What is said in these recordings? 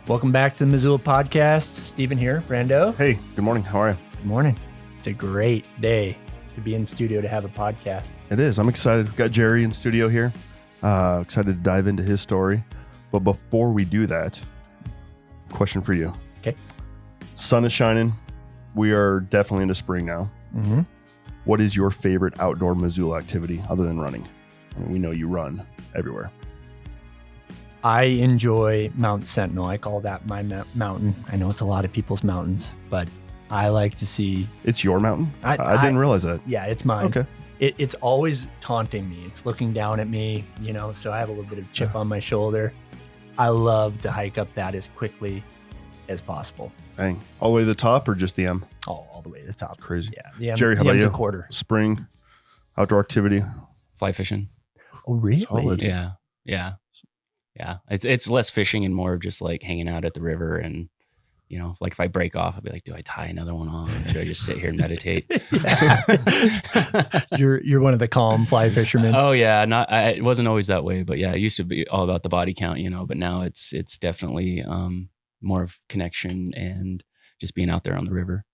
Welcome back to the Missoula Podcast. Steven here, Brando. Hey, good morning. How are you? Good morning. It's a great day to be in studio to have a podcast. It is. I'm excited. We've got Jerry in studio here. Excited to dive into his story. But before we do that, question for you. Okay. Sun is shining. We are definitely into spring now. Mm-hmm. What is your favorite outdoor Missoula activity other than running? I mean, we know you run everywhere. I enjoy Mount Sentinel. I call that my mountain. I know it's a lot of people's mountains, but I like to see. It's your mountain? I didn't realize that. Yeah, it's mine. Okay. It's always taunting me. It's looking down at me, so I have a little bit of chip on my shoulder. I love to hike up that as quickly as possible. Dang. All the way to the top or just the M? Oh, all the way to the top. Crazy. Yeah. The M, Jerry, how the about M's you? a quarter. Spring, outdoor activity. Fly fishing. Oh, really? Solid. Yeah. It's less fishing and more just like hanging out at the river. And, like if I break off, I'll be like, do I tie another one on? Or do I just sit here and meditate? You're one of the calm fly fishermen. Oh yeah. It wasn't always that way, but yeah, it used to be all about the body count, but now it's definitely more of connection and just being out there on the river.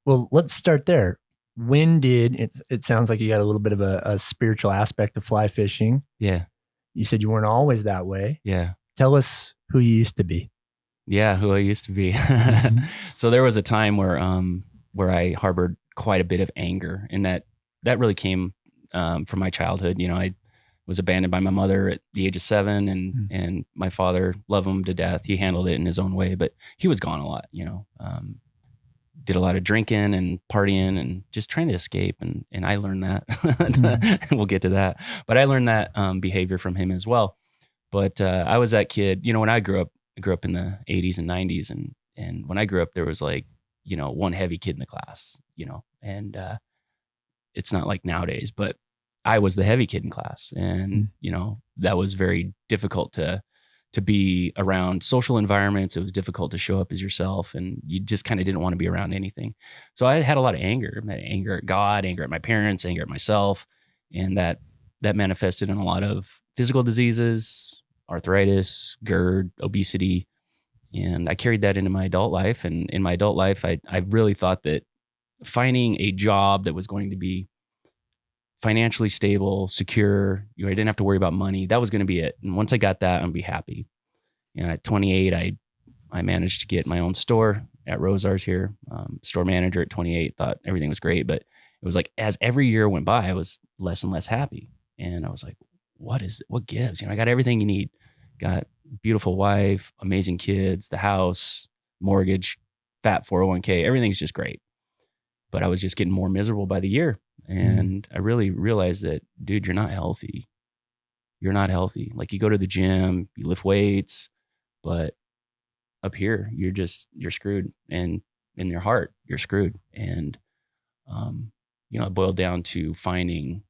Well, let's start there. When did it sounds like you got a little bit of a spiritual aspect of fly fishing. Yeah. You said you weren't always that way. Yeah. Tell us who you used to be. Yeah, who I used to be. So there was a time where I harbored quite a bit of anger, and that really came from my childhood. I was abandoned by my mother at the age of 7, and my father, loved him to death. He handled it in his own way, but he was gone a lot. Did a lot of drinking and partying and just trying to escape, and I learned that. We'll get to that, but I learned that behavior from him as well. But I was that kid. When I grew up in the 80s and 90s, and when I grew up, there was like, one heavy kid in the class, and it's not like nowadays, but I was the heavy kid in class, and that was very difficult to be around social environments. It was difficult to show up as yourself, and you just kind of didn't want to be around anything. So I had a lot of anger at God, anger at my parents, anger at myself, and that manifested in a lot of physical diseases, arthritis, GERD, obesity. And I carried that into my adult life. And in my adult life, I really thought that finding a job that was going to be financially stable, secure, I didn't have to worry about money, that was going to be it. And once I got that, I'd be happy. At 28, I managed to get my own store at Rosar's here. Store manager at 28, thought everything was great. But it was like, as every year went by, I was less and less happy. And I was like, what gives? I got everything you need. Got beautiful wife, amazing kids, the house, mortgage, fat 401k, everything's just great. But I was just getting more miserable by the year. And I really realized that, dude, you're not healthy. You're not healthy. Like, you go to the gym, you lift weights, but up here, you're screwed. And in your heart, you're screwed. And, it boiled down to finding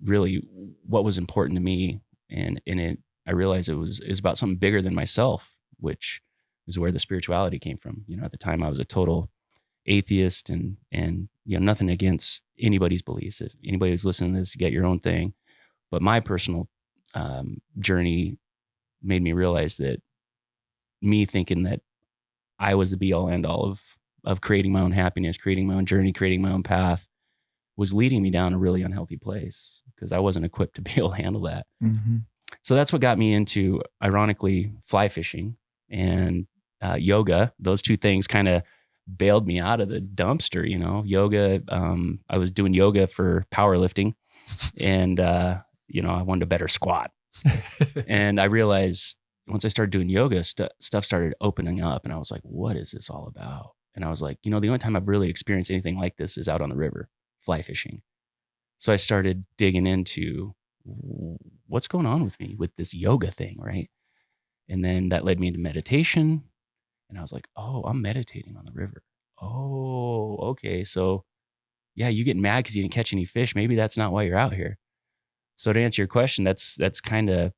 really what was important to me. And I realized it was about something bigger than myself, which is where the spirituality came from. At the time I was a total atheist, and nothing against anybody's beliefs. If anybody who's listening to this, you get your own thing. But my personal journey made me realize that me thinking that I was the be all end all of creating my own happiness, creating my own journey, creating my own path, was leading me down a really unhealthy place, because I wasn't equipped to be able to handle that. Mm-hmm. So that's what got me into, ironically, fly fishing and yoga. Those two things kind of bailed me out of the dumpster. Yoga, I was doing yoga for powerlifting, and I wanted a better squat. And I realized once I started doing yoga, stuff started opening up, and I was like, what is this all about? And I was like, the only time I've really experienced anything like this is out on the river, fly fishing. So I started digging into what's going on with me with this yoga thing, right? And then that led me into meditation. And I was like, oh, I'm meditating on the river. Oh, okay. So yeah, you get mad because you didn't catch any fish. Maybe that's not why you're out here. So to answer your question, that's kind of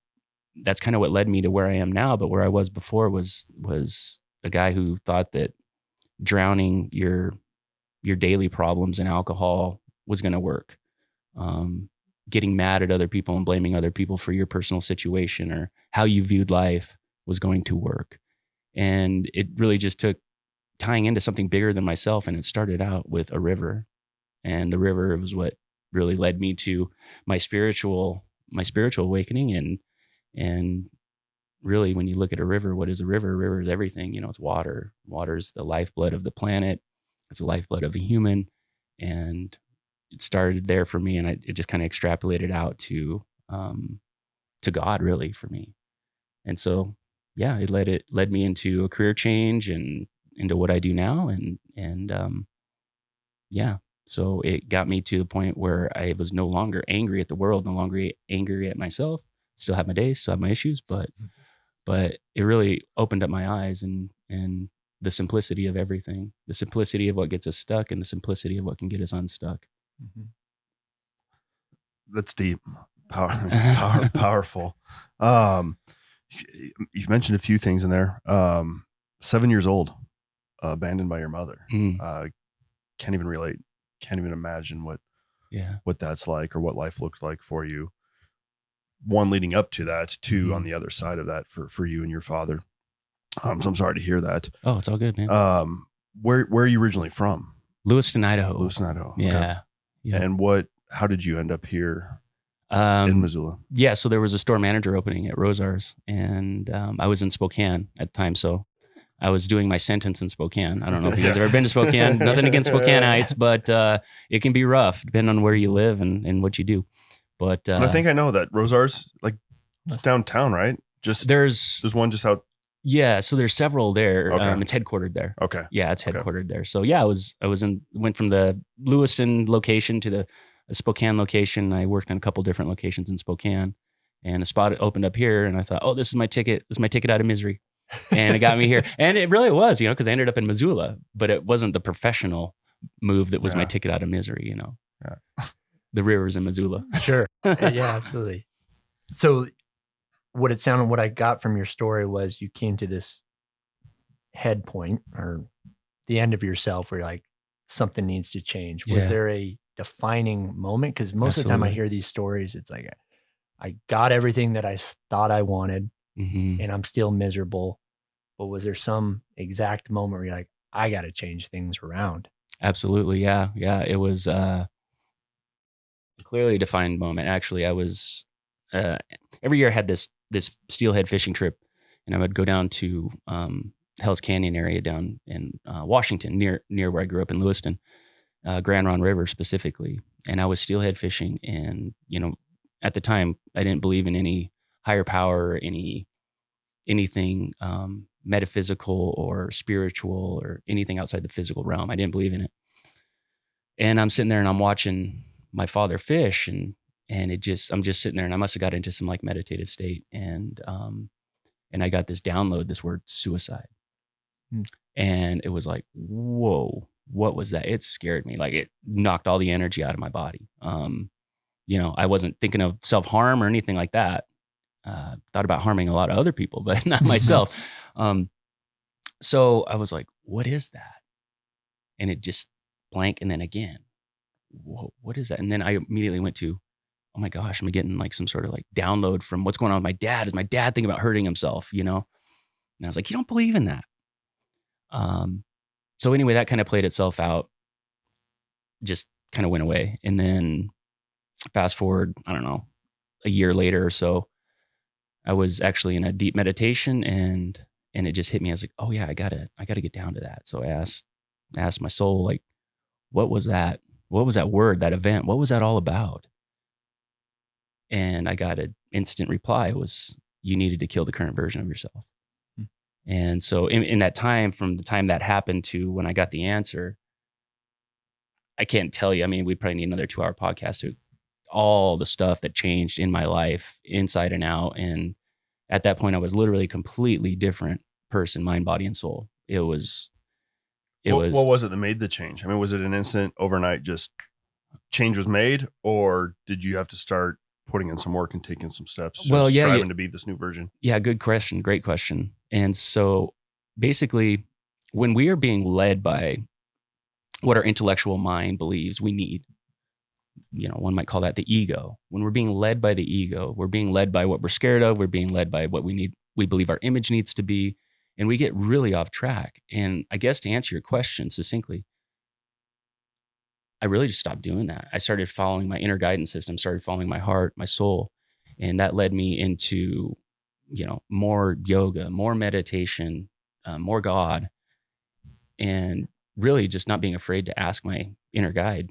what led me to where I am now. But where I was before was a guy who thought that drowning your daily problems in alcohol was going to work. Getting mad at other people and blaming other people for your personal situation or how you viewed life was going to work. And it really just took tying into something bigger than myself. And it started out with a river, and the river was what really led me to my spiritual awakening. And really, when you look at a river, what is a river? A river is everything. You know, it's water. Water is the lifeblood of the planet. It's the lifeblood of the human. And it started there for me, and it just kind of extrapolated out to God, really, for me. And so, yeah, it led me into a career change and into what I do now. And yeah, so it got me to the point where I was no longer angry at the world, no longer angry at myself. Still have my days, still have my issues, but it really opened up my eyes and the simplicity of everything, the simplicity of what gets us stuck, and the simplicity of what can get us unstuck. Mm-hmm. That's deep, powerful. You've mentioned a few things in there. 7 years old, abandoned by your mother. Can't even relate. Can't even imagine what that's like, or what life looked like for you. One leading up to that, two on the other side of that for you and your father. So I'm sorry to hear that. Oh, it's all good, man. Where are you originally from? Lewiston, Idaho. Lewiston, Idaho. Yeah. Okay. Yeah. And how did you end up here in Missoula? Yeah. So there was a store manager opening at Rosar's, and I was in Spokane at the time. So I was doing my sentence in Spokane. I don't know if you guys have ever been to Spokane. Nothing against Spokaneites, but it can be rough depending on where you live and what you do. But I think I know that Rosar's, like, it's downtown, right? Just there's one just out. Yeah, so there's several there. Okay. It's headquartered there. Okay. Yeah, it's headquartered there. So yeah, went from the Lewiston location to the Spokane location. I worked on a couple different locations in Spokane, and a spot opened up here, and I thought, oh, this is my ticket. This is my ticket out of misery, and it got me here. And it really was, because I ended up in Missoula, but it wasn't the professional move that was my ticket out of misery. Yeah. The rivers in Missoula. Sure. Yeah, absolutely. So what I got from your story was you came to this head point, or the end of yourself, where you're like, something needs to change. Was there a defining moment? Because most of the time I hear these stories, it's like, I got everything that I thought I wanted, and I'm still miserable. But was there some exact moment where you're like, I got to change things around? Absolutely. Yeah. Yeah. It was clearly a defined moment. Actually, I was every year I had this steelhead fishing trip, and I would go down to Hell's Canyon area down in Washington, near where I grew up in Lewiston, Grand Ronde River specifically. And I was steelhead fishing, and at the time I didn't believe in any higher power, or anything metaphysical or spiritual or anything outside the physical realm. I didn't believe in it. And I'm sitting there and I'm watching my father fish, and I'm just sitting there, and I must have got into some like meditative state, and I got this download, this word suicide. And it was like, whoa, what was that? It scared me. Like, it knocked all the energy out of my body. I wasn't thinking of self-harm or anything like that. Thought about harming a lot of other people, but not myself. So I was like, what is that? And it just blank. And then again, whoa, what is that? And then I immediately went to, oh my gosh, am I getting like some sort of like download from what's going on with my dad? Is my dad thinking about hurting himself, And I was like, you don't believe in that. So anyway, that kind of played itself out, just kind of went away. And then fast forward, I don't know, a year later or so, I was actually in a deep meditation, and it just hit me. I was like, oh yeah, I gotta get down to that. So I asked my soul, like, what was that? What was that word, that event? What was that all about? And I got an instant reply. It was, you needed to kill the current version of yourself. And so in that time, from the time that happened to when I got the answer, I can't tell you. I mean, we probably need another 2-hour podcast to all the stuff that changed in my life inside and out. And at that point, I was literally a completely different person, mind, body, and soul. What was it that made the change? I mean, was it an instant overnight just change was made, or did you have to start putting in some work and taking some steps, striving to be this new version? Yeah, good question. Great question. And so basically, when we are being led by what our intellectual mind believes we need, one might call that the ego. When we're being led by the ego, we're being led by what we're scared of. We're being led by what we believe our image needs to be. And we get really off track. And I guess to answer your question succinctly, I really just stopped doing that. I started following my inner guidance system, started following my heart, my soul. And that led me into, more yoga, more meditation, more God, and really just not being afraid to ask my inner guide,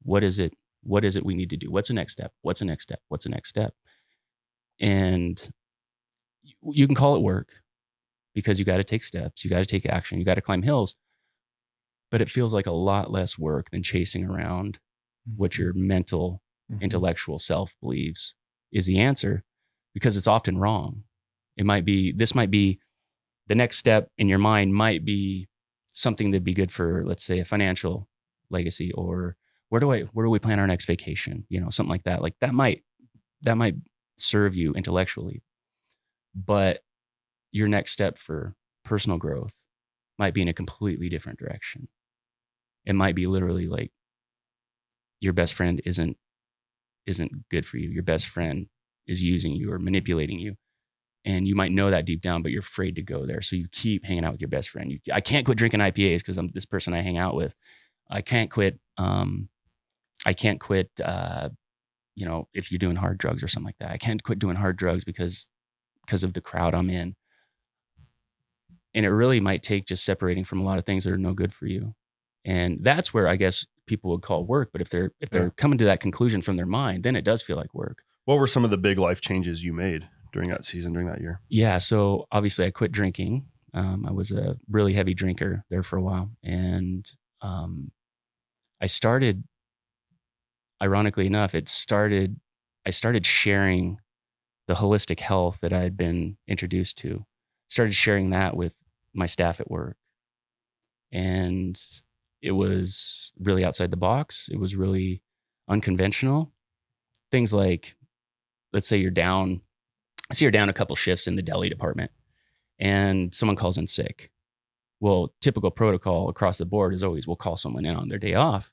what is it we need to do? What's the next step? What's the next step? What's the next step? And you can call it work because you got to take steps, you got to take action, you got to climb hills, but it feels like a lot less work than chasing around what your mental, intellectual self believes is the answer, because it's often wrong. This might be the next step in your mind might be something that'd be good for, let's say, a financial legacy, or where do we plan our next vacation? Something like that. Like that might serve you intellectually, but your next step for personal growth might be in a completely different direction. It might be literally like your best friend isn't good for you. Your best friend is using you or manipulating you. And you might know that deep down, but you're afraid to go there. So you keep hanging out with your best friend. I can't quit drinking IPAs because I'm this person I hang out with. I can't quit. If you're doing hard drugs or something like that. I can't quit doing hard drugs because of the crowd I'm in. And it really might take just separating from a lot of things that are no good for you. And that's where I guess people would call work. But if they're coming to that conclusion from their mind, then it does feel like work. What were some of the big life changes you made during that season, during that year? Yeah. So obviously I quit drinking. I was a really heavy drinker there for a while. And I started, ironically enough, I started sharing the holistic health that I had been introduced to. Started sharing that with my staff at work. And it was really outside the box. It was really unconventional. Things like, let's say you're down a couple shifts in the deli department and someone calls in sick. Well, typical protocol across the board is always we'll call someone in on their day off.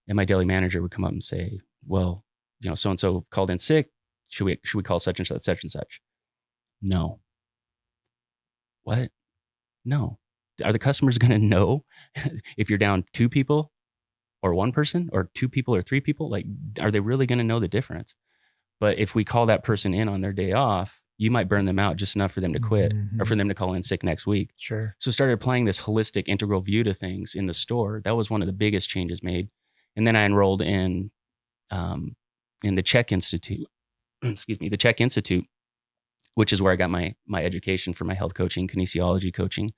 And my deli manager would come up and say, well, so-and-so called in sick. Should we call such and such? No. What? No. Are the customers going to know if you're down 2 people or 1 person or 2 people or 3 people? Like, are they really going to know the difference? But if we call that person in on their day off, you might burn them out just enough for them to quit or for them to call in sick next week. Sure. So started applying this holistic integral view to things in the store. That was one of the biggest changes made. And then I enrolled in the Czech Institute, the Czech Institute, which is where I got my education for my health coaching, kinesiology coaching.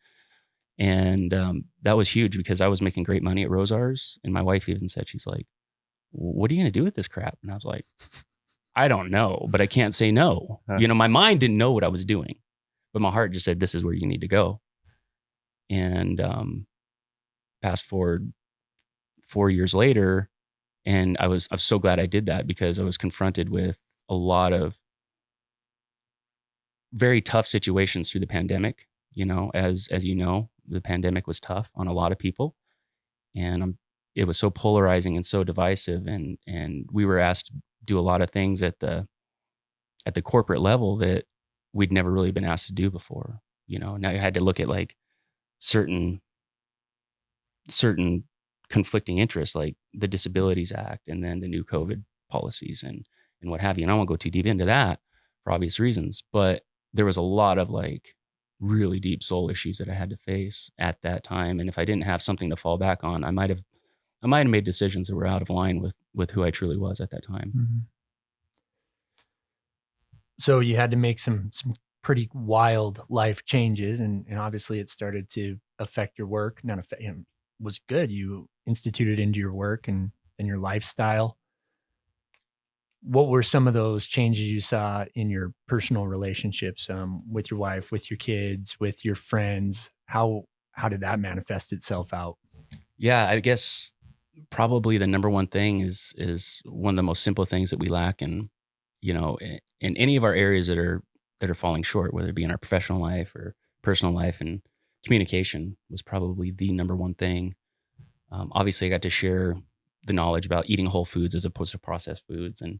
And that was huge because I was making great money at Rosar's. And my wife even said, she's like, what are you going to do with this crap? And I was like, I don't know, but I can't say no. Huh. My mind didn't know what I was doing, but my heart just said, this is where you need to go. And fast forward 4 years later, and I'm so glad I did that because I was confronted with a lot of very tough situations through the pandemic. As you know, the pandemic was tough on a lot of people, and it was so polarizing and so divisive. And we were asked to do a lot of things at the corporate level that we'd never really been asked to do before. Now you had to look at like certain conflicting interests, like the Disabilities Act, and then the new COVID policies and what have you. And I won't go too deep into that for obvious reasons, but there was a lot of like really deep soul issues that I had to face at that time. And if I didn't have something to fall back on, I might have made decisions that were out of line with who I truly was at that time. Mm-hmm. So you had to make some pretty wild life changes, and obviously it started to affect your work. Was good. You instituted into your work and your lifestyle. What were some of those changes you saw in your personal relationships with your wife, with your kids, with your friends? How did that manifest itself out? Yeah, I guess probably the number one thing is one of the most simple things that we lack in any of our areas that are falling short, whether it be in our professional life or personal life, and communication was probably the number one thing. Obviously I got to share the knowledge about eating whole foods as opposed to processed foods, and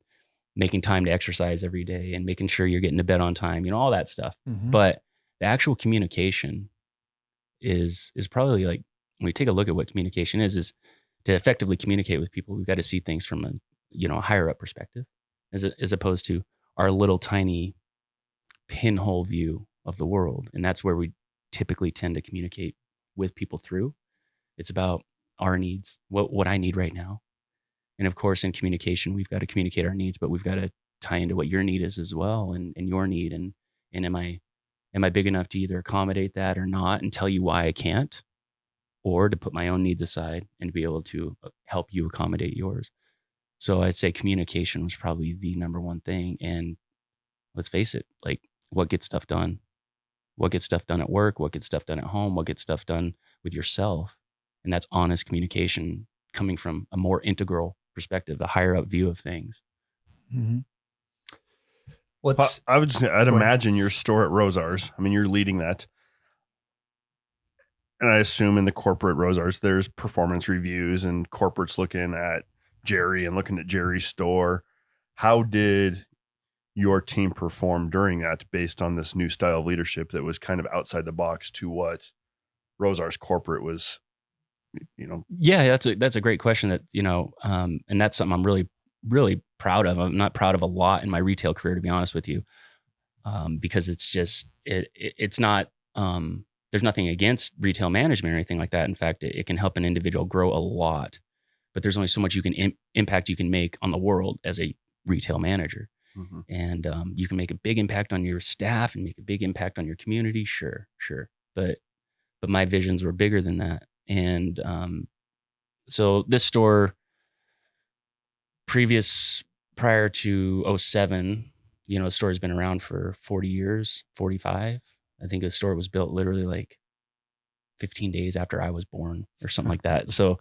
making time to exercise every day, and making sure you're getting to bed on time, all that stuff. Mm-hmm. But the actual communication is probably like, when we take a look at what communication is to effectively communicate with people, we've got to see things from a higher up perspective, as opposed to our little tiny pinhole view of the world. And that's where we typically tend to communicate with people through. It's about our needs, what I need right now. And of course, in communication, we've got to communicate our needs, but we've got to tie into what your need is as well, and your need. And am I big enough to either accommodate that or not, and tell you why I can't, or to put my own needs aside and be able to help you accommodate yours. So I'd say communication was probably the number one thing. And let's face it, like, what gets stuff done? What gets stuff done at work? What gets stuff done at home? What gets stuff done with yourself? And that's honest communication coming from a more integral perspective, the higher up view of things. Mm-hmm. I'd imagine your store at Rosars. I mean, you're leading that. And I assume in the corporate Rosars, there's performance reviews and corporates looking at Jerry and looking at Jerry's store. How did your team perform during that based on this new style of leadership that was kind of outside the box to what Rosars corporate was, Yeah, that's a great question that, and that's something I'm really, really proud of. I'm not proud of a lot in my retail career, to be honest with you. Because it's just, it's not, there's nothing against retail management or anything like that. In fact, it can help an individual grow a lot, but there's only so much you can impact you can make on the world as a retail manager. Mm-hmm. And you can make a big impact on your staff and make a big impact on your community. Sure. But my visions were bigger than that. And so this store, prior to 2007, the store has been around for 40 years, 45. I think the store was built literally like 15 days after I was born or something like that. So,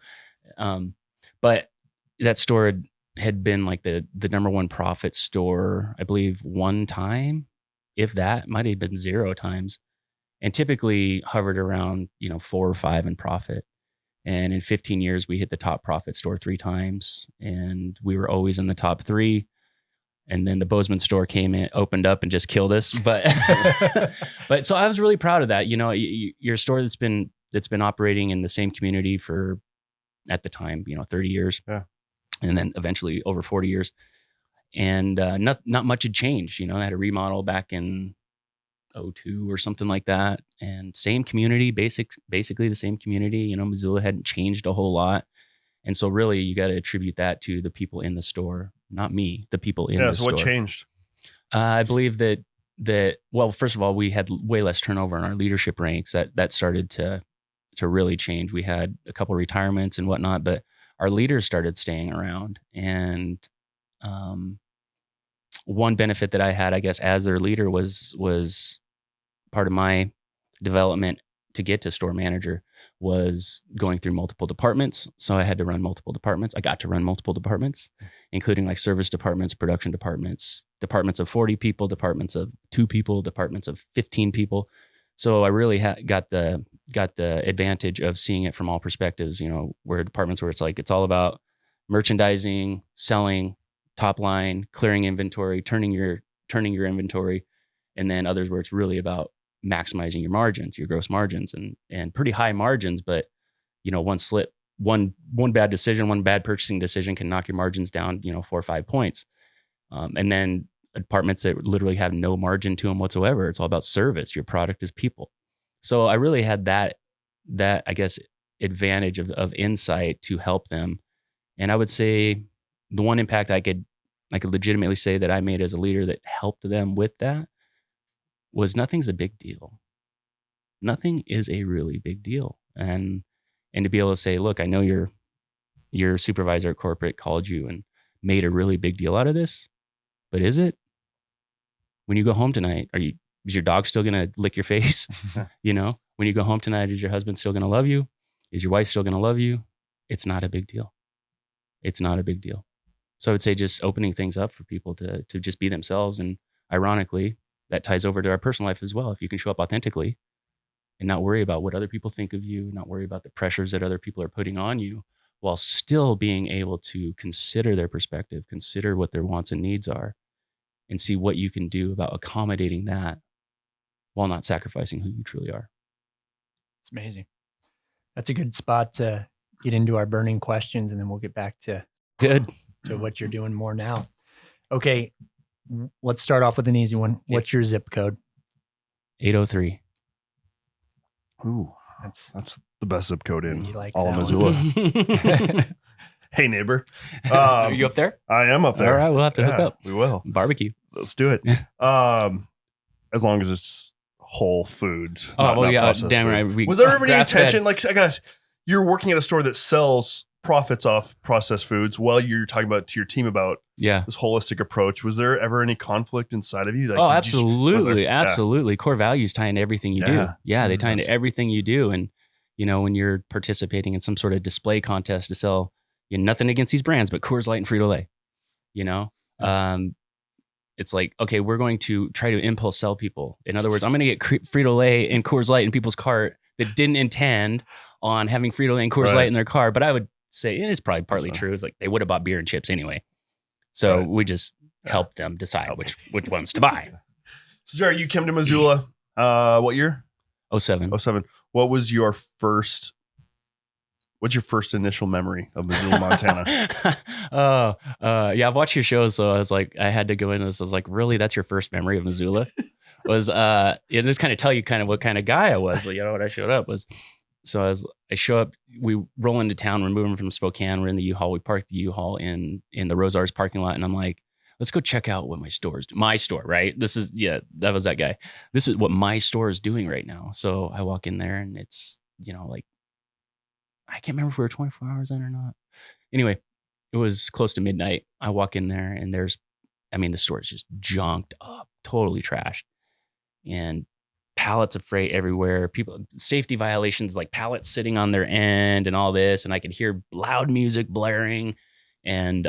but that store had been like the number one profit store, I believe, one time, if that. Might have been 0 times, and typically hovered around 4 or 5 in profit. And in 15 years, we hit the top profit store 3 times, and we were always in the top 3. And then the Bozeman store came in, opened up, and just killed us. But but so I was really proud of that. Your store that's been operating in the same community for, at the time, 30 years. Yeah. And then eventually over 40 years. And not much had changed. I had a remodel back in 2002 or something like that. And same community, basically the same community. Missoula hadn't changed a whole lot. And so really you got to attribute that to the people in the store, not me, the people in the store. So what changed? I believe that, well, first of all, we had way less turnover in our leadership ranks. That started to really change. We had a couple of retirements and whatnot, but our leaders started staying around. And one benefit that I had, I guess, as their leader was part of my development to get to store manager was going through multiple departments. So I had to run multiple departments. I got to run multiple departments, including like service departments, production departments, departments of 40 people, departments of 2 people, departments of 15 people. So I really got the advantage of seeing it from all perspectives, where departments where it's all about merchandising, selling, top line, clearing inventory, turning your inventory, and then others where it's really about maximizing your margins, your gross margins, and pretty high margins. But one slip, one bad decision, one bad purchasing decision can knock your margins down 4 or 5 points. And then departments that literally have no margin to them whatsoever. It's all about service. Your product is people. So I really had that I guess advantage of insight to help them. And I would say the one impact I could legitimately say that I made as a leader that helped them with that was nothing's a big deal. Nothing is a really big deal. And to be able to say, look, I know your supervisor at corporate called you and made a really big deal out of this, but is it? When you go home tonight, is your dog still going to lick your face? When you go home tonight, is your husband still going to love you? Is your wife still going to love you? It's not a big deal. It's not a big deal. So I would say just opening things up for people to just be themselves. And ironically, that ties over to our personal life as well. If you can show up authentically and not worry about what other people think of you, not worry about the pressures that other people are putting on you, while still being able to consider their perspective, consider what their wants and needs are, and see what you can do about accommodating that, while not sacrificing who you truly are. It's amazing. That's a good spot to get into our burning questions, and then we'll get back to what you're doing more now. Okay, let's start off with an easy one. What's your zip code? 803. Ooh, that's the best zip code in like all of Missoula. Hey, neighbor. Are you up there? I am up there. All right, we'll have to hook up. We will. Barbecue. Let's do it. As long as it's whole foods. Oh, well, yeah, damn food. right. Was there ever any intention? Like, I guess you're working at a store that sells profits off processed foods while you're talking about to your team about this holistic approach. Was there ever any conflict inside of you? Like, absolutely. Absolutely. Core values tie into everything you do. Yeah, they tie into everything you do. And, when you're participating in some sort of display contest to sell, nothing against these brands, but Coors Light and Frito-Lay, it's like, okay, we're going to try to impulse sell people. In other words, I'm going to get Frito-Lay and Coors Light in people's cart that didn't intend on having Frito-Lay and Coors Light in their car. But I would say it is probably partly true. It's like they would have bought beer and chips anyway. So we just helped them decide which ones to buy. So Jerry, you came to Missoula, what year? 07. What's your first initial memory of Missoula, Montana? I've watched your shows, so I was like, I had to go in this. I was like, really, that's your first memory of Missoula? This kind of tell you kind of what kind of guy I was. But when I showed up was, so I show up, we roll into town, we're moving from Spokane, we're in the U-Haul, we park the U-Haul in the Rosar's parking lot, and I'm like, let's go check out what my store, right? That was that guy. This is what my store is doing right now. So I walk in there and it's, like, I can't remember if we were 24 hours in or not. Anyway, it was close to midnight. I walk in there and the store is just junked up, totally trashed. And pallets of freight everywhere, people, safety violations, like pallets sitting on their end and all this. And I could hear loud music blaring and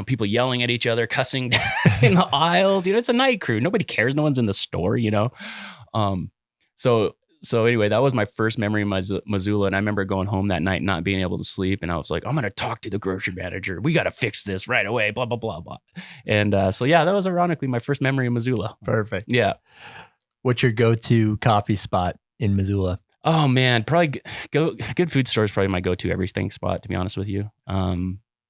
people yelling at each other, cussing in the aisles. It's a night crew. Nobody cares. No one's in the store, So anyway, that was my first memory of Missoula. And I remember going home that night, not being able to sleep. And I was like, I'm going to talk to the grocery manager. We got to fix this right away, blah, blah, blah, blah. And that was ironically my first memory of Missoula. Perfect. Yeah. What's your go-to coffee spot in Missoula? Oh, man, probably Good Food Store is probably my go-to everything spot, to be honest with you.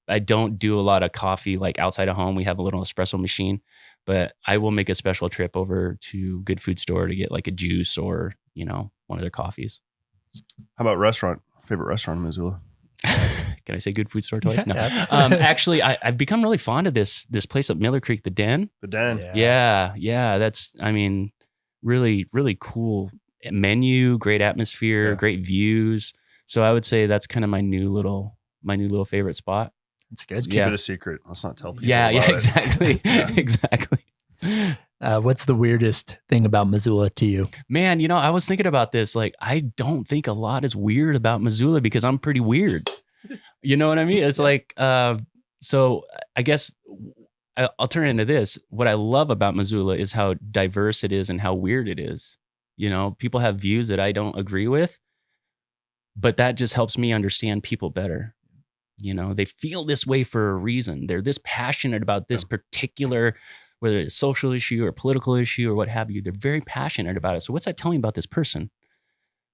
I don't do a lot of coffee like outside of home. We have a little espresso machine, but I will make a special trip over to Good Food Store to get like a juice or, one of their coffees. How about favorite restaurant in Missoula? Can I say Good Food Store twice? No. Actually, I've become really fond of this place up Miller Creek, the Den. The Den. Yeah. That's, really, really cool menu, great atmosphere, great views. So I would say that's kind of my new little favorite spot. That's good. Let's keep it a secret. Let's not tell people. Yeah, exactly. Exactly. What's the weirdest thing about Missoula to you? Man, I was thinking about this. Like, I don't think a lot is weird about Missoula because I'm pretty weird. You know what I mean? It's like, so I guess I'll turn into this. What I love about Missoula is how diverse it is and how weird it is. People have views that I don't agree with, but that just helps me understand people better. They feel this way for a reason. They're this passionate about this particular, whether it's a social issue or political issue or what have you. They're very passionate about it. So what's that telling about this person?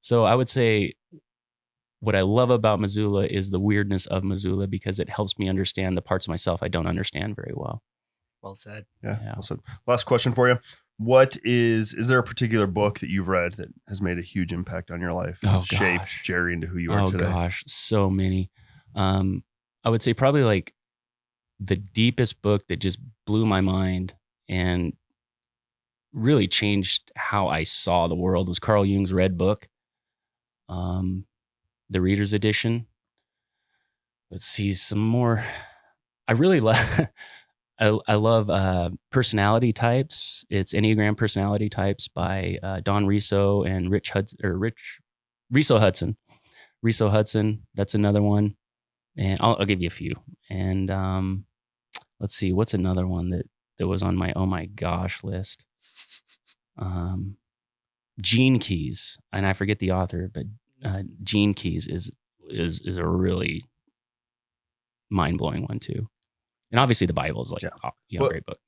So I would say what I love about Missoula is the weirdness of Missoula because it helps me understand the parts of myself I don't understand very well. Well said. Yeah. Well said. Last question for you. Is there a particular book that you've read that has made a huge impact on your life and shaped Jerry into who you are today? Oh gosh, so many. I would say probably like the deepest book that just blew my mind and really changed how I saw the world was Carl Jung's Red Book, the Reader's Edition. Let's see some more. I really love. I love Personality Types. It's Enneagram Personality Types by Don Riso and Riso Hudson. Riso Hudson. That's another one. And I'll give you a few. And let's see, what's another one that was on my oh my gosh list? Gene Keys, and I forget the author, but Gene Keys is a really mind blowing one too. And obviously the Bible is like a great book.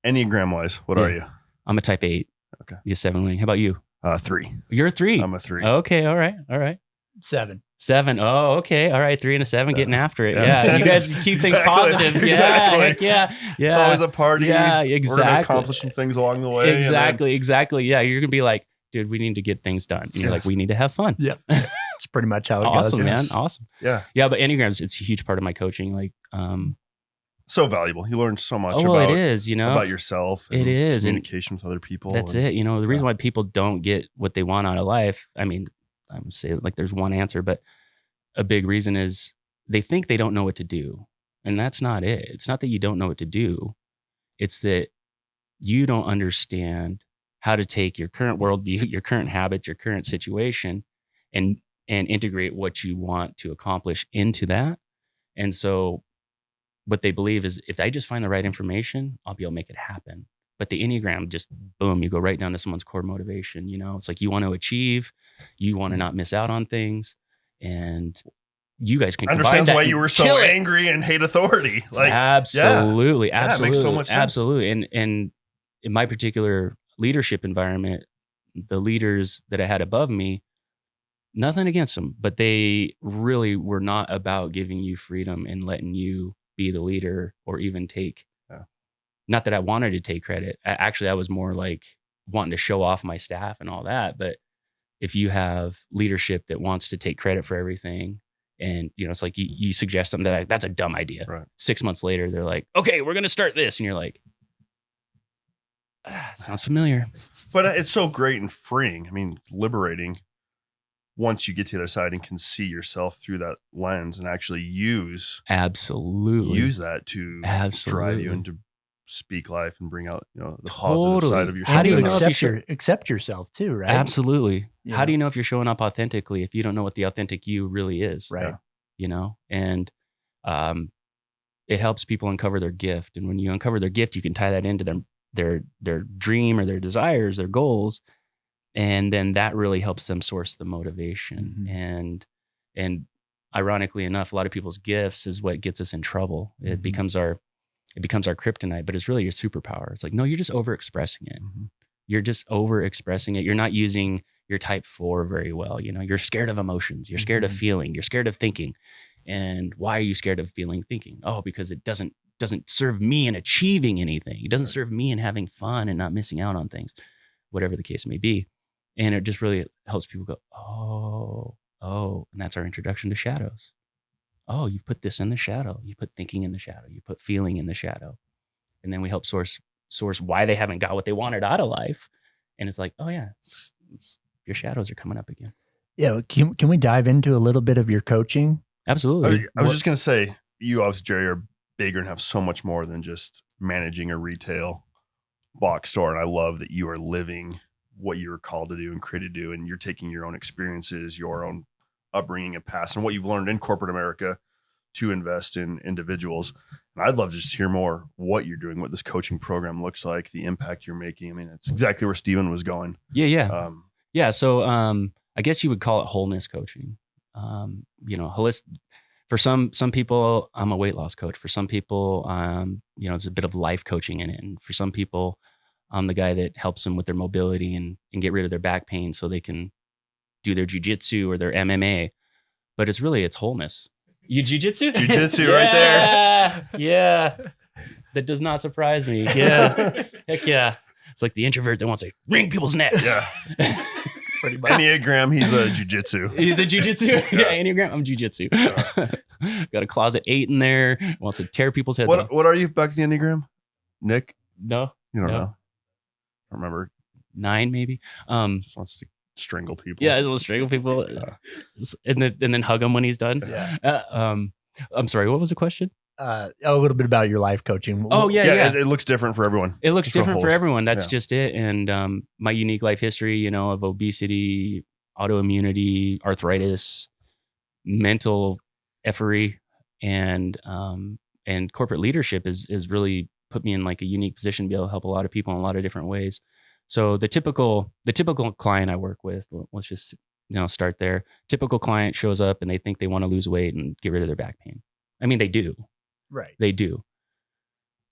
Enneagram wise, what are you? I'm a type 8. Okay. You 7 wing. How about you? 3. You're a 3. I'm a 3. Okay. All right. 7. 7. Oh, okay. All right. 3 and a 7 getting after it. Yeah. You guys keep things Exactly. positive. Yeah. Exactly. Heck yeah. It's always a party. Yeah, exactly. We're going to accomplish some things along the way. Exactly. Yeah. You're going to be like, dude, we need to get things done. And you're like, we need to have fun. Yeah. That's pretty much how it goes. Awesome, man. Awesome. Yeah. Yeah. But Enneagrams, it's a huge part of my coaching. Like, so valuable. You learn so much it is, about yourself. It is. Communication with other people. That's it. The reason why people don't get what they want out of life, I mean, I'm saying like there's one answer, but a big reason is they think they don't know what to do. And that's not it. It's not that you don't know what to do. It's that you don't understand how to take your current worldview, your current habits, your current situation, and integrate what you want to accomplish into that. And so what they believe is if I just find the right information, I'll be able to make it happen. But the Enneagram, just boom, you go right down to someone's core motivation. It's like you want to achieve, you want to not miss out on things. And you guys can understands why you were so angry and hate authority. Like absolutely. Yeah, it makes so much sense. Absolutely. And in my particular leadership environment, the leaders that I had above me, nothing against them, but they really were not about giving you freedom and letting you be the leader or even take, not that I wanted to take credit. I was more like wanting to show off my staff and all that. But if you have leadership that wants to take credit for everything, and it's like you suggest something that's a dumb idea. Right. 6 months later, they're like, okay, we're going to start this. And you're like, sounds familiar. But it's so great and freeing. I mean, liberating once you get to the other side and can see yourself through that lens and actually use that to drive you and to speak life and bring out the positive side of yourself. How do you accept yourself too, right? Absolutely. Yeah. How do you know if you're showing up authentically if you don't know what the authentic you really is? Right. And it helps people uncover their gift. And when you uncover their gift, you can tie that into their dream or their desires, their goals. And then that really helps them source the motivation. Mm-hmm. And ironically enough, a lot of people's gifts is what gets us in trouble. Mm-hmm. It becomes our kryptonite, but it's really your superpower. It's like, no, you're just overexpressing it. Mm-hmm. You're just overexpressing it. You're not using your type 4 very well. You're scared of emotions. You're scared of feeling. You're scared of thinking. And why are you scared of feeling, thinking? Oh, because it doesn't serve me in achieving anything. It doesn't serve me in having fun and not missing out on things, whatever the case may be. And it just really helps people go, oh, and that's our introduction to shadows. Oh, you've put this in the shadow. You put thinking in the shadow. You put feeling in the shadow. And then we help source why they haven't got what they wanted out of life. And it's like, oh yeah, your shadows are coming up again. Yeah. Can we dive into a little bit of your coaching? Absolutely. I was just going to say, you obviously, Jerry, are bigger and have so much more than just managing a retail box store. And I love that you are living what you were called to do and created to do. And you're taking your own experiences, your own upbringing and past, and what you've learned in corporate America to invest in individuals. And I'd love to just hear more what you're doing, what this coaching program looks like, the impact you're making. I mean, it's exactly where Steven was going. Yeah. So I guess you would call it wholeness coaching. Holistic. For some people, I'm a weight loss coach. For some people, it's a bit of life coaching in it. And for some people, I'm the guy that helps them with their mobility and get rid of their back pain so they can do their jujitsu or their MMA. But it's wholeness. You jujitsu? Jujitsu right there. Yeah. That does not surprise me. Yeah. Heck yeah. It's like the introvert that wants to wring people's necks. Yeah. Pretty much. Enneagram, he's a jujitsu. He's a jujitsu? Yeah, Enneagram, I'm jujitsu. Got a closet 8 in there. Wants to tear people's heads off. What are you back to the Enneagram? Nick? No. You don't know? I don't remember. 9 maybe. Just wants to strangle people. Yeah, he'll strangle people. And then hug him when he's done. Yeah. I'm sorry, what was the question? A little bit about your life coaching. Oh, yeah. It looks different for everyone. It looks different for everyone. That's just it. And my unique life history, of obesity, autoimmunity, arthritis, mental effery, and corporate leadership is really put me in like a unique position to be able to help a lot of people in a lot of different ways. So the typical client I work with, let's just start there. Typical client shows up and they think they want to lose weight and get rid of their back pain. I mean, they do. Right. They do.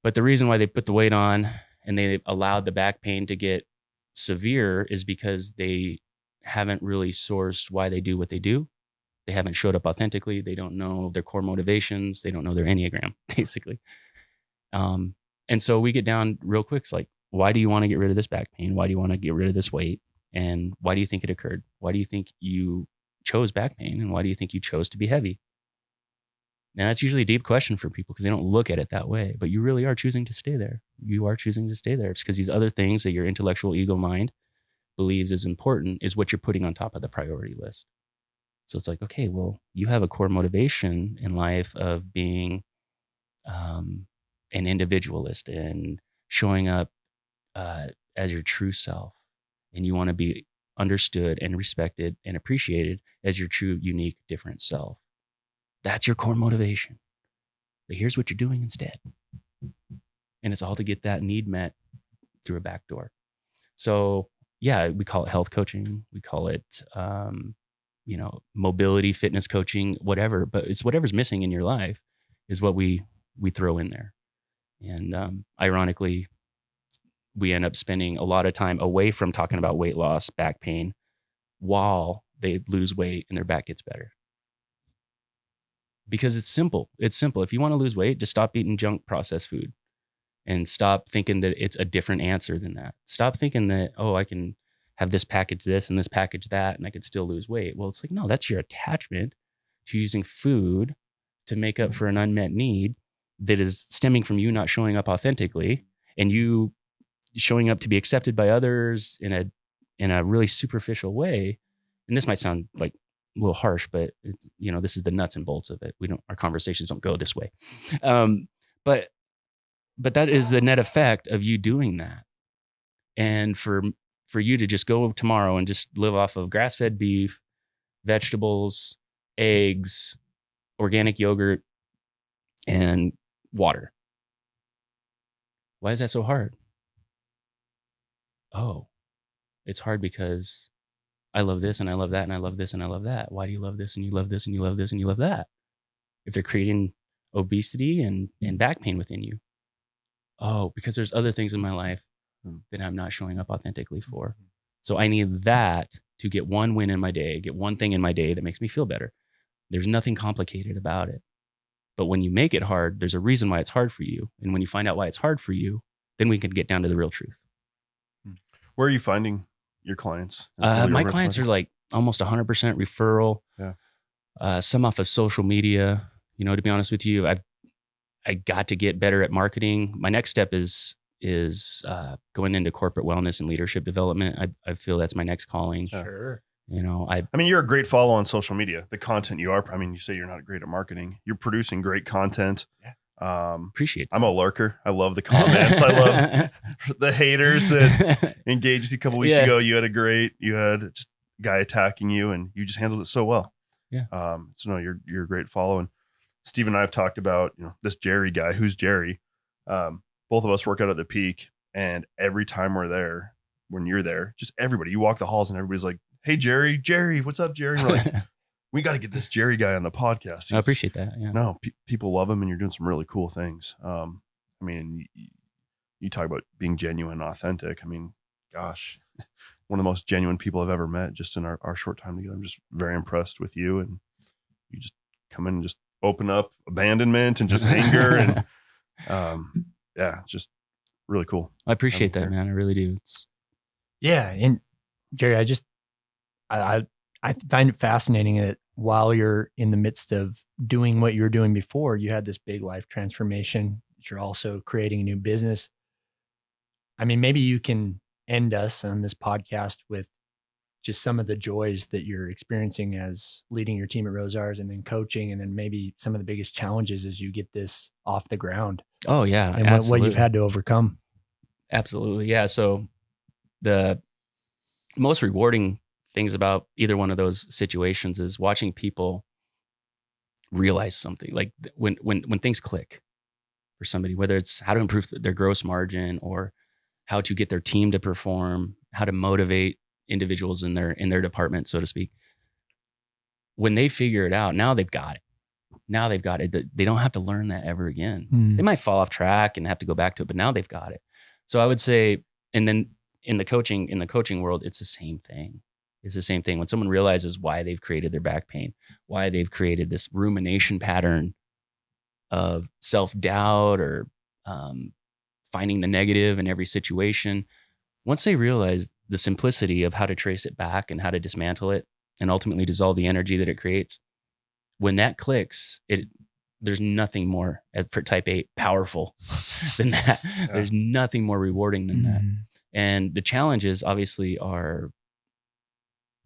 But the reason why they put the weight on and they allowed the back pain to get severe is because they haven't really sourced why they do what they do. They haven't showed up authentically. They don't know their core motivations. They don't know their Enneagram, basically. And so we get down real quick. It's like, why do you want to get rid of this back pain? Why do you want to get rid of this weight? And why do you think it occurred? Why do you think you chose back pain? And why do you think you chose to be heavy? And that's usually a deep question for people because they don't look at it that way. But you really are choosing to stay there. You are choosing to stay there. It's because these other things that your intellectual ego mind believes is important is what you're putting on top of the priority list. So it's like, okay, well, you have a core motivation in life of being an individualist and showing up as your true self. And you want to be understood and respected and appreciated as your true, unique, different self. That's your core motivation. But here's what you're doing instead. And it's all to get that need met through a back door. So yeah, we call it health coaching. We call it, mobility, fitness coaching, whatever. But it's whatever's missing in your life is what we throw in there. And ironically, we end up spending a lot of time away from talking about weight loss, back pain, while they lose weight and their back gets better. Because it's simple. It's simple. If you want to lose weight, just stop eating junk processed food and stop thinking that it's a different answer than that. Stop thinking that, oh, I can have this package this and this package that, and I could still lose weight. Well, it's like, no, that's your attachment to using food to make up for an unmet need that is stemming from you not showing up authentically and you showing up to be accepted by others in a really superficial way. And this might sound like a little harsh, but this is the nuts and bolts of it. Our conversations don't go this way. But that is the net effect of you doing that. And for you to just go tomorrow and just live off of grass-fed beef, vegetables, eggs, organic yogurt, and water. Why is that so hard? Oh, it's hard because I love this and I love that and I love this and I love that. Why do you love this and you love this and you love this and you love that? If they're creating obesity and back pain within you. Oh, because there's other things in my life that I'm not showing up authentically for. So I need that to get one win in my day, get one thing in my day that makes me feel better. There's nothing complicated about it. But when you make it hard, there's a reason why it's hard for you. And when you find out why it's hard for you, then we can get down to the real truth. Where are you finding your clients? My clients are like almost 100% referral. Yeah. Some off of social media. To be honest with you, I got to get better at marketing. My next step is going into corporate wellness and leadership development. I feel that's my next calling. Sure. You're a great follow on social media. The content you are, you say you're not great at marketing. You're producing great content. Yeah. Appreciate that. I'm a lurker. I love the comments. I love the haters that engaged a couple weeks ago. You had just a guy attacking you and you just handled it so well. Yeah. You're a great follow. And Steve and I have talked about, this Jerry guy. Who's Jerry? Both of us work out at the Peak, and every time we're there, when you're there, just everybody, you walk the halls and everybody's like, hey, Jerry, what's up, Jerry? And we're like, we got to get this Jerry guy on the podcast. I appreciate that. Yeah. No, people love him and you're doing some really cool things. You talk about being genuine and authentic. Gosh, one of the most genuine people I've ever met just in our short time together. I'm just very impressed with you, and you just come in and just open up abandonment and just anger and it's just really cool. I appreciate that, man. I really do. Yeah. And Jerry, I find it fascinating that while you're in the midst of doing what you were doing before, you had this big life transformation. You're also creating a new business. Maybe you can end us on this podcast with just some of the joys that you're experiencing as leading your team at Rosars and then coaching, and then maybe some of the biggest challenges as you get this off the ground. Oh yeah. And what you've had to overcome. Absolutely. Yeah. So the most rewarding things about either one of those situations is watching people realize something, like when things click for somebody, whether it's how to improve their gross margin or how to get their team to perform, how to motivate individuals in their department, so to speak. When they figure it out, now they've got it. They don't have to learn that ever again. They might fall off track and have to go back to it, but now they've got it. So I would say, and then in the coaching world, it's the same thing. It's the same thing. When someone realizes why they've created their back pain, why they've created this rumination pattern of self-doubt or finding the negative in every situation, once they realize the simplicity of how to trace it back and how to dismantle it and ultimately dissolve the energy that it creates, when that clicks, there's nothing more for type 8 powerful than that. Yeah. There's nothing more rewarding than that. And the challenges obviously are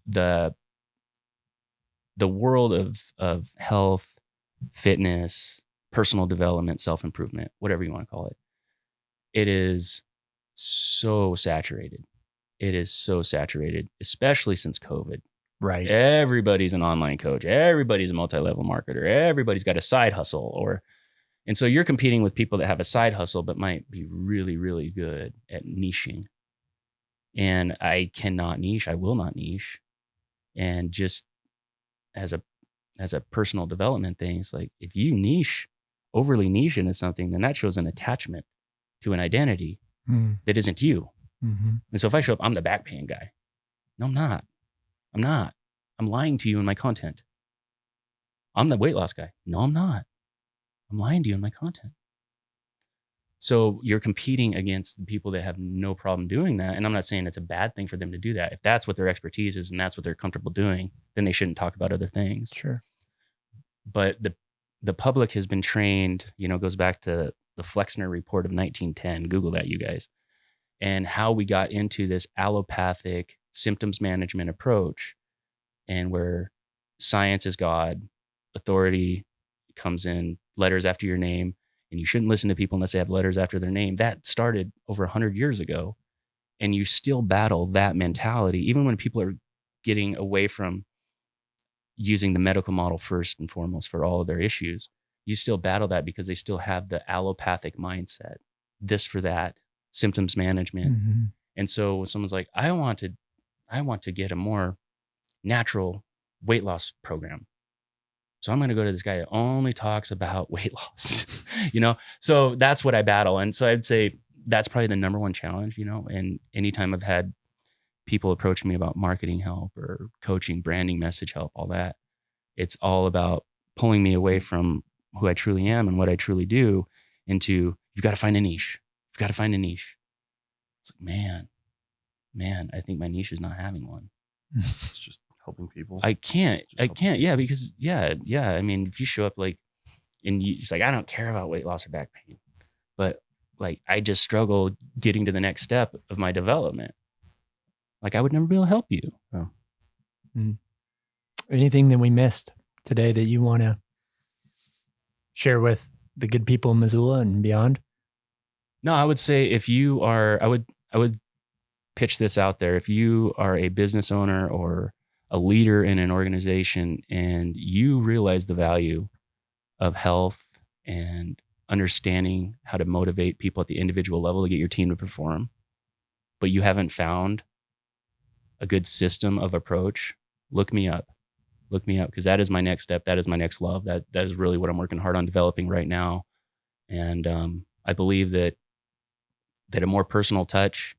the world of health, fitness, personal development, self-improvement, whatever you want to call it. It is so saturated. It is so saturated, especially since COVID. Right. Everybody's an online coach. Everybody's a multi-level marketer. Everybody's got a side hustle and so you're competing with people that have a side hustle, but might be really, really good at niching. And I cannot niche. I will not niche. And just as a personal development thing, it's like, if you overly niche into something, then that shows an attachment to an identity that isn't you. And so if I show up, I'm the back pain guy. No, I'm not. I'm lying to you in my content. I'm the weight loss guy. No, I'm not. I'm lying to you in my content. So you're competing against the people that have no problem doing that. And I'm not saying it's a bad thing for them to do that. If that's what their expertise is and that's what they're comfortable doing, then they shouldn't talk about other things. Sure. But the public has been trained, goes back to the Flexner report of 1910. Google that, you guys. And how we got into this allopathic symptoms management approach, and where science is God, authority comes in, letters after your name, and you shouldn't listen to people unless they have letters after their name. That started over 100 years ago. And you still battle that mentality, even when people are getting away from using the medical model first and foremost for all of their issues. You still battle that because they still have the allopathic mindset, this for that, symptoms management. And so when someone's like, I want to get a more natural weight loss program, so I'm going to go to this guy that only talks about weight loss, So that's what I battle. And so I'd say that's probably the number one challenge, and anytime I've had people approach me about marketing help or coaching, branding, message help, all that, it's all about pulling me away from who I truly am and what I truly do into, you've got to find a niche. You've got to find a niche. It's like, man, I think my niche is not having one. It's just helping people. I can't. Yeah, because yeah. I mean, if you show up and you just I don't care about weight loss or back pain, but I just struggle getting to the next step of my development. I would never be able to help you. Oh. Anything that we missed today that you want to share with the good people in Missoula and beyond? No, I would say I would pitch this out there. If you are a business owner or a leader in an organization and you realize the value of health and understanding how to motivate people at the individual level to get your team to perform, but you haven't found a good system of approach, look me up, because that is my next step. That is my next love. That is really what I'm working hard on developing right now. And I believe that a more personal touch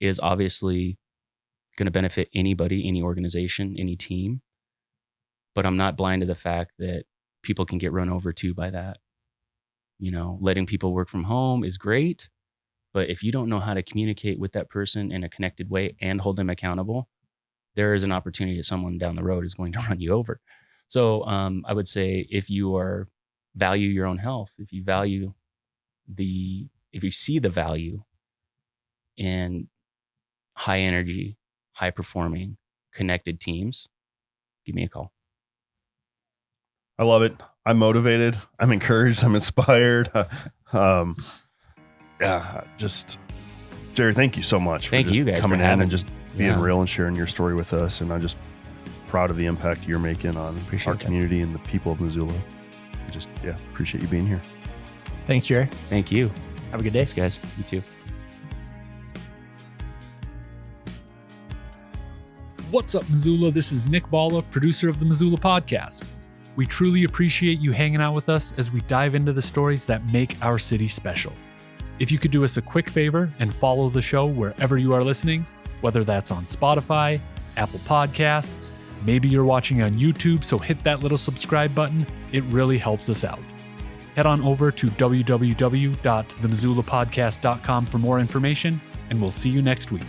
is obviously going to benefit anybody, any organization, any team. But I'm not blind to the fact that people can get run over too by that. Letting people work from home is great, but if you don't know how to communicate with that person in a connected way and hold them accountable, there is an opportunity that someone down the road is going to run you over. So I would say, if you value your own health, if you see the value in high energy, high performing, connected teams, give me a call. I love it. I'm motivated. I'm encouraged. I'm inspired. Jerry, thank you so much for just coming in and just being real and sharing your story with us. And I'm just proud of the impact you're making on our community and the people of Missoula. Appreciate you being here. Thanks, Jerry. Thank you. Have a good day. Thanks, guys. You too. What's up, Missoula? This is Nick Balla, producer of the Missoula Podcast. We truly appreciate you hanging out with us as we dive into the stories that make our city special. If you could do us a quick favor and follow the show wherever you are listening, whether that's on Spotify, Apple Podcasts, maybe you're watching on YouTube, so hit that little subscribe button. It really helps us out. Head on over to www.themissoulapodcast.com for more information, and we'll see you next week.